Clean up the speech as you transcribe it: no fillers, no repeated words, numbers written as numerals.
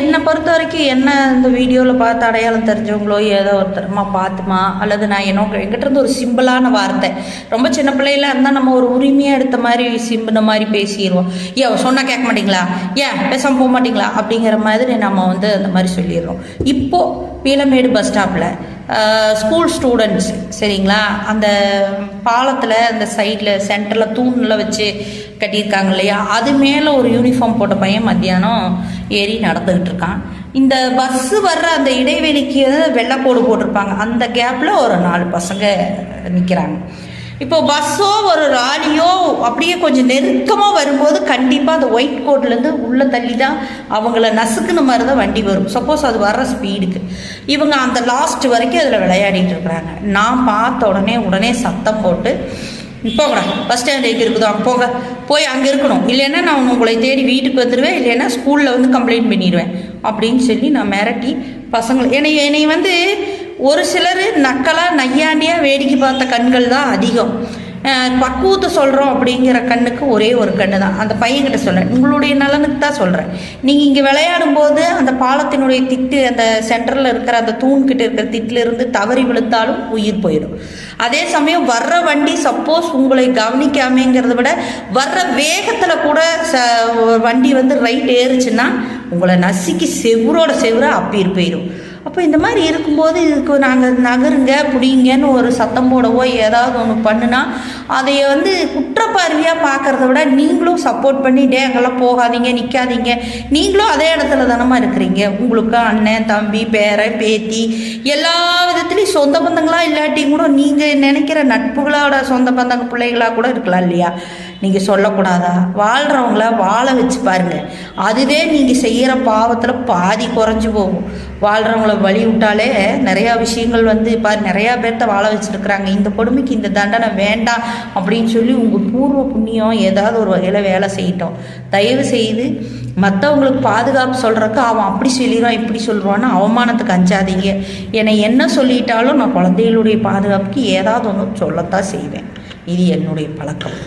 என்னை பொறுத்த வரைக்கும் என்ன இந்த வீடியோவில் பார்த்து அடையாளம் தெரிஞ்சவங்களோ ஏதோ ஒருத்தரமா பார்த்துமா, அல்லது நான் என்கிட்ட இருந்து ஒரு சிம்பிளான வார்த்தை, ரொம்ப சின்ன பிள்ளையில இருந்தால் நம்ம ஒரு உரிமையாக எடுத்த மாதிரி சிம்பின மாதிரி பேசிடுவோம். ஏன் சொன்னால் கேட்க மாட்டிங்களா, ஏன் பேசாமல் போக மாட்டிங்களா அப்படிங்கிற மாதிரி நம்ம அந்த மாதிரி சொல்லிடுறோம். இப்போது பீளமேடு பஸ் ஸ்டாப்பில் ஸ்கூல் ஸ்டூடெண்ட்ஸ் சரிங்களா, அந்த பாலத்தில் அந்த சைடில் சென்டரில் தூணில் வச்சு கட்டியிருக்காங்க இல்லையா, அது மேலே ஒரு யூனிஃபார்ம் போட்ட பையன் மத்தியானம் ஏறி நடந்துக்கிட்டு இருக்கான். இந்த பஸ்ஸு வர்ற அந்த இடைவெளிக்கு வெள்ளைக்கோடு போட்டிருப்பாங்க, அந்த கேப்பில் ஒரு 4 பசங்க நிற்கிறாங்க. இப்போ பஸ்ஸோ ஒரு ராலியோ அப்படியே கொஞ்சம் நெருக்கமாக வரும்போது கண்டிப்பாக அந்த ஒயிட் கோட்லேருந்து உள்ளே தள்ளி தான் அவங்கள நசுக்குன மாதிரி தான் வண்டி வரும். சப்போஸ் அது வர்ற ஸ்பீடுக்கு இவங்க அந்த லாஸ்ட் வரைக்கும் அதில் விளையாடிட்டு இருக்கிறாங்க. நான் பார்த்த உடனே சத்தம் போட்டு, போங்கடா பஸ் ஸ்டாண்ட் எங்கே இருக்குதோ போங்க, போய் அங்கே இருக்கணும், இல்லைன்னா நான் உங்களை தேடி வீட்டுக்கு வந்துடுவேன், இல்லைன்னா ஸ்கூலில் கம்ப்ளைண்ட் பண்ணிடுவேன் அப்படின்னு சொல்லி நான் மிரட்டி பசங்களை என்னை ஒரு சிலர் நக்கலாக நையாண்டியாக வேடிக்கை பார்த்த கண்கள் தான் அதிகம். பக்குவத்தை சொல்கிறோம் அப்படிங்கிற கண்ணுக்கு ஒரே ஒரு கண்ணு தான். அந்த பையன்கிட்ட சொல்கிறேன், உங்களுடைய நலனுக்கு தான் சொல்கிறேன். நீங்கள் இங்கே விளையாடும் போது அந்த பாலத்தினுடைய திட்டு, அந்த சென்டரில் இருக்கிற அந்த தூண்கிட்ட இருக்கிற திட்டிலிருந்து தவறி விழுந்தாலும் உயிர் போயிடும். அதே சமயம் வர்ற வண்டி சப்போஸ் உங்களை கவனிக்காமங்கிறத விட வர்ற வேகத்தில் கூட வண்டி ரைட் ஏறுச்சுன்னா உங்களை நசுக்கி செவ்வரோட அப்பீர் போயிடும். அப்போ இந்த மாதிரி இருக்கும்போது இதுக்கு நாங்கள் நகருங்க பிடிங்கன்னு ஒரு சத்தம் போடவோ ஏதாவது ஒன்று பண்ணுனா அதை குற்றப்பார்வையாக பார்க்குறத விட நீங்களும் சப்போர்ட் பண்ணி அங்கெல்லாம் போகாதீங்க, நிற்காதீங்க, நீங்களும் அதே இடத்துல தானமா இருக்கிறீங்க. உங்களுக்கு அண்ணன் தம்பி பேரன் பேத்தி எல்லா விதத்துலேயும் சொந்த பந்தங்களாக இல்லாட்டியும் கூட நீங்கள் நினைக்கிற நட்புகளோட சொந்த பந்தங்க பிள்ளைகளாக கூட இருக்கலாம் இல்லையா. நீங்கள் சொல்லக்கூடாதா? வாழ்கிறவங்கள வாழ வச்சு பாருங்கள், அதுவே நீங்கள் செய்கிற பாவத்தில் பாதி குறைஞ்சி போகும். வாழ்கிறவங்கள வழி விட்டாலே நிறையா விஷயங்கள் நிறையா பேர்த்த வாழ வச்சுருக்குறாங்க. இந்த கொடுமைக்கு இந்த தண்டனை வேண்டாம் அப்படின்னு சொல்லி உங்கள் பூர்வ புண்ணியம் ஏதாவது ஒரு வகையில் வேலை செய்யட்டும். தயவு செய்து மற்றவங்களுக்கு பாதுகாப்பு சொல்கிறக்கு அவன் அப்படி சொல்லிடுவான் இப்படி சொல்லுவான்னு அவமானத்துக்கு அஞ்சாதீங்க. என்னை என்ன சொல்லிட்டாலும் நான் குழந்தைகளுடைய பாதுகாப்புக்கு ஏதாவது ஒன்று சொல்லத்தான் செய்வேன். இது என்னுடைய பழக்கம்.